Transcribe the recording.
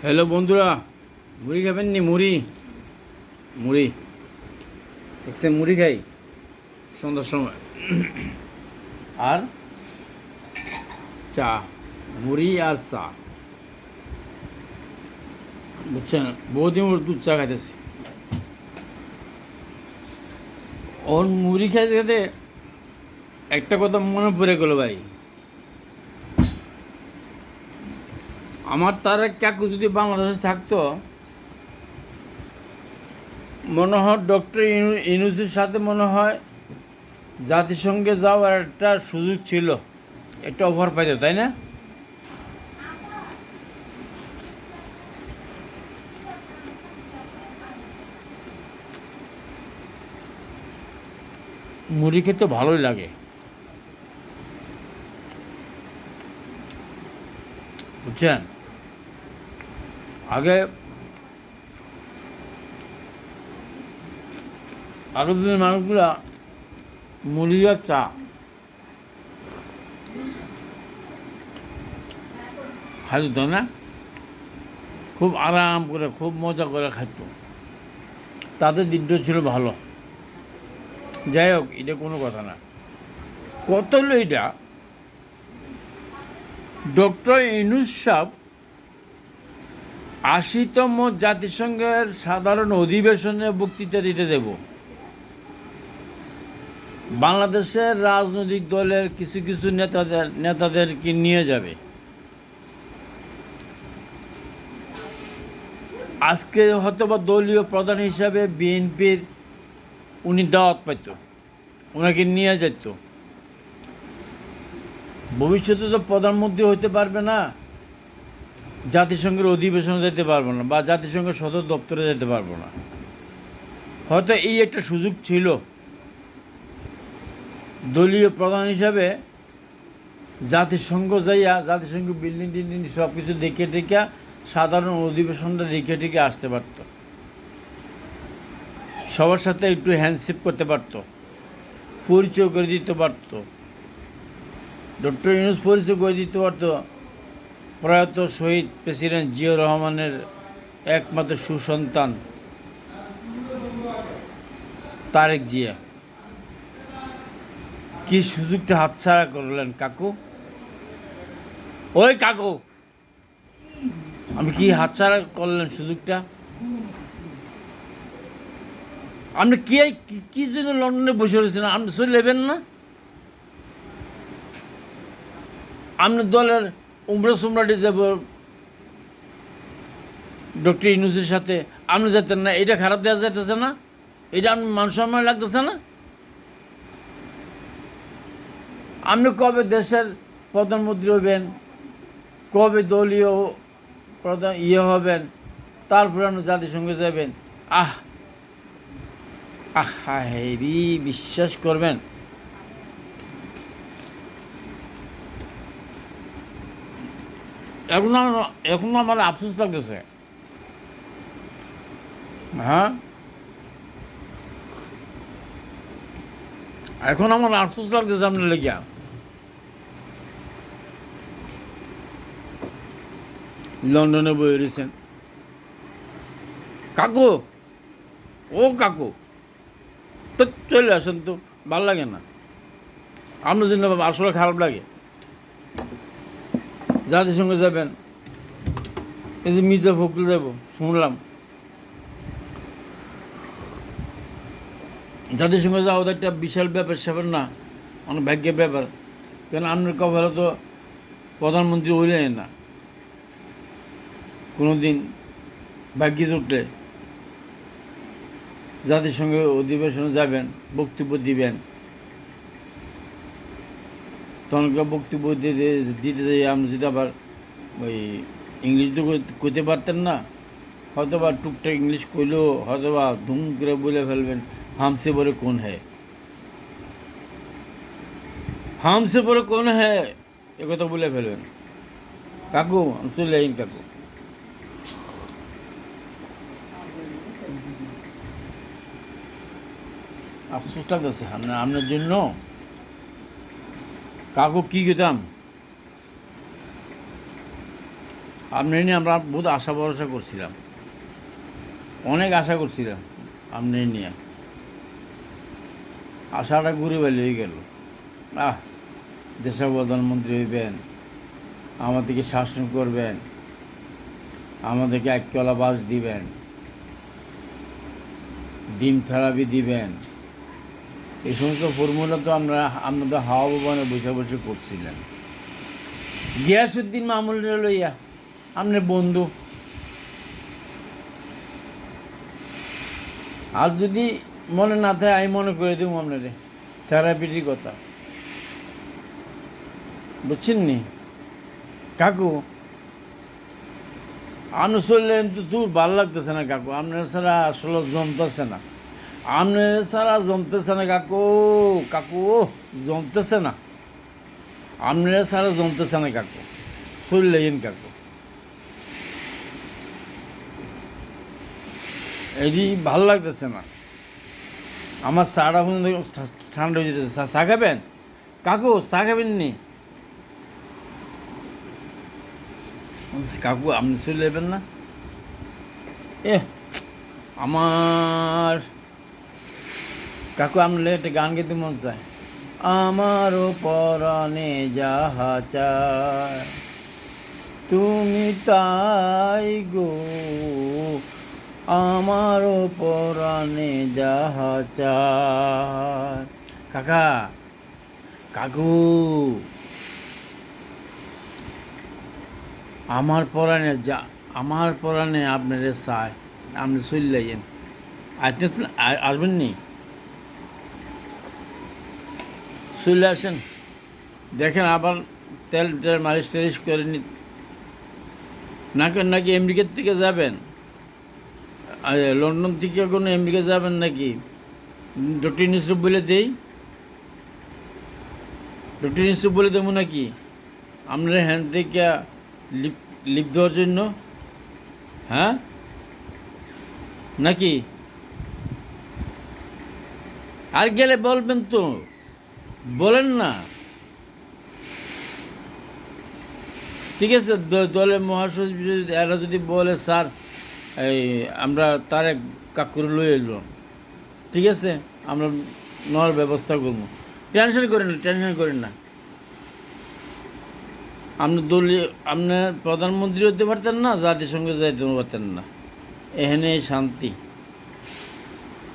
Hello বন্ধুরা, মুড়ি খাবেন নি? মুড়ি মুড়ি দেখছে, মুড়ি খাই সন্ধ্যার সময়। আর চা, মুড়ি আর চা, বুঝছেন? বহুদিন ওর দুধ চা খাইতেছি। ওর মুড়ি খাইতে খাইতে একটা কথা মনে পড়ে গেল ভাই। আমার তার এক কাকু যদি বাংলাদেশে থাকতো, মনে হয় ডক্টর ইউনূসের সাথে মনে হয় জাতিসংঘে যাওয়ার একটা সুযোগ ছিল, একটা অফার পাইতো, তাই না? মুড়ি খেতে ভালোই লাগে, বুঝছেন? আগে আগের দিনের মানুষগুলা মুড়ি আর চা খাইত, তাই না? খুব আরাম করে, খুব মজা করে খাইত। তাদের দিনটা ছিল ভালো। যাই হোক, এটা কোনো কথা না। কত হলো এটা, ডক্টর ইউনূস সাহেব ৮০তম জাতিসংঘের সাধারণ অধিবেশনে বক্তৃতা দিতে দেব। বাংলাদেশের রাজনৈতিক দলের কিছু কিছু নেতাদেরকে নিয়ে যাবে। আজকে হয়তো বা দলীয় প্রধান হিসাবে বিএনপির উনি দাওয়াত পাইত, ওনাকে নিয়ে যেত। ভবিষ্যতে তো প্রধানমন্ত্রী হইতে পারবে না, জাতিসংঘের অধিবেশনে যেতে পারবো না, বা জাতিসংঘের সদর দপ্তরে যেতে পারবো না। হয়তো এই একটা সুযোগ ছিল দলীয় প্রধান হিসাবে জাতিসংঘ যাইয়া, জাতিসংঘ বিল্ডিং টিল্ডিং সব কিছু দেখে টেকে সাধারণ অধিবেশনটা দেখে টেকে আসতে পারত, সবার সাথে একটু হ্যান্ডশেক করতে পারত, পরিচয় করে দিতে পারত। ডক্টর ইউনূস পরিচয় করে দিতে পারত প্রয়াত শহীদ প্রেসিডেন্ট জিয়াউর রহমানের একমাত্র সুসন্তান তারেক জিয়া। কি সুযোগটা হাতছাড়া করলেন কাকু! ওই কাকু, আপনি কি হাতছাড়া করলেন সুযোগটা? আপনি কি জন্য লন্ডনে বসে রয়েছেন? আপনি চলে নেবেন না? আপনি দলের উমরা সুমরাটি যাব ডক্টর ইউনূসের সাথে, আপনি যেতেন না? এটা খারাপ দেওয়া যাইতেছে না? এটা আপনি মান সম্মান লাগতেছে না? আপনি কবে দেশের প্রধানমন্ত্রী হবেন, কবে দলীয় প্রধান হবেন, তারপরে আপনি জাতিসংঘে যাবেন? আহ আহা হেবি, বিশ্বাস করবেন এখন আমার আফসোস লাগতেছে। হ্যাঁ, এখন আমার আফসোস লাগতেছে আপনার লেগিয়া। লন্ডনে বই রয়েছেন কাকু। ও কাকু, তো চলে আসেন তো, ভালো লাগে না? আপনার জন্য আসলে খারাপ লাগে। জাতিসংঘে যাবেন, এই যে মির্জা ফখরুল যাব শুনলাম, জাতিসংঘে যাওয়া তো একটা বিশাল ব্যাপার স্যাপার না, অনেক ভাগ্যের ব্যাপার। কেন আপনার কপালে তো প্রধানমন্ত্রী হইলেন না, কোনো দিন ভাগ্যে জুটলে জাতিসংঘের অধিবেশনে যাবেন, বক্তব্য দিবেন। তখনকার বক্তব্য দিতে যাই আপনি যদি আবার ওই ইংলিশ তো কইতে পারতেন না, হয়তো বা টুকটাক ইংলিশ কইলেও হয়তো বা ধুম করে বলে ফেলবেন, হামসে বলে কোন হ্যায়, হামসে বলে কোন হ্যায়, একথা বলে ফেলবেন। কাকু, চলে আইন কাকু। আফসোস লাগতেছে আপনার জন্য কাকু। কি খেতাম আপনি নিয়ে আমরা বহুত আশা ভরসা করছিলাম, অনেক আশা করছিলাম আপনি নিয়ে। আশাটা ঘুরে বেরিয়ে হয়ে গেল। দেশের প্রধানমন্ত্রী হইবেন, আমাদেরকে শাসন করবেন, আমাদেরকে একতলা বাস দিবেন, ডিম থেরাপি দিবেন, এই সমস্ত ফর্মুলা তো আপনাদের হাওয়া ভবনে বসে বসে করছিলেন। গিয়াসউদ্দিন মামুনের লইয়া আপনার বন্ধু। আর যদি মনে না থাকে আমি মনে করে দেবো আপনারে থেরাপিটির কথা, বুঝছেন নি কাকু? আপনি চললেন তো তোর ভালো লাগতেছে না কাকু, আপনার ছাড়া আসলে জমতেছে না, আপনার ছাড়া জমতেছে না কাকু, কাকু জমতেছে না, আপনার ছাড়া জমতেছে না কাকু, চললেন কাকু। এটি ভালো লাগতেছে না, আমার চাটা ঠান্ডা হয়ে যেতেছে। চা খাবেন কাকু? চা খাবেন নি কাকু? আপনি চলে যাবেন না? আমার কাকু আপনার একটা গান গাইতে মন চায়। আমারও পরাণে যাহা চায় তুমি তাই গো, আমারও পরাণে যাহা চায়। কাকা, কাকু, আমার পরাণে আপনারে চায়, আপনি চলে যাইয়েন। আসবেন নি? চলে আসেন, দেখেন আবার তেল মালিশ টালিশ করে নি। নাকি আমেরিকার থেকে যাবেন? লন্ডন থেকে কোনো আমেরিকা যাবেন নাকি? ডক্টর ইউনূস বলে দেই, ডক্টর ইউনূস বলে দেবো নাকি আপনারা হ্যান থেকে লিপ দেওয়ার জন্য? হ্যাঁ নাকি? আর গেলে বলবেন তো, বলেন না। ঠিক আছে, দলের মহাসচিব এরা যদি বলে স্যার এই আমরা তার এক কাকুরে লই এলো, ঠিক আছে, আমরা নেওয়ার ব্যবস্থা করবো। টেনশন করেন না। আপনি আপনার প্রধানমন্ত্রী হতে পারতেন না, জাতিসংঘে যাইতে পারতেন না, এখানে শান্তি।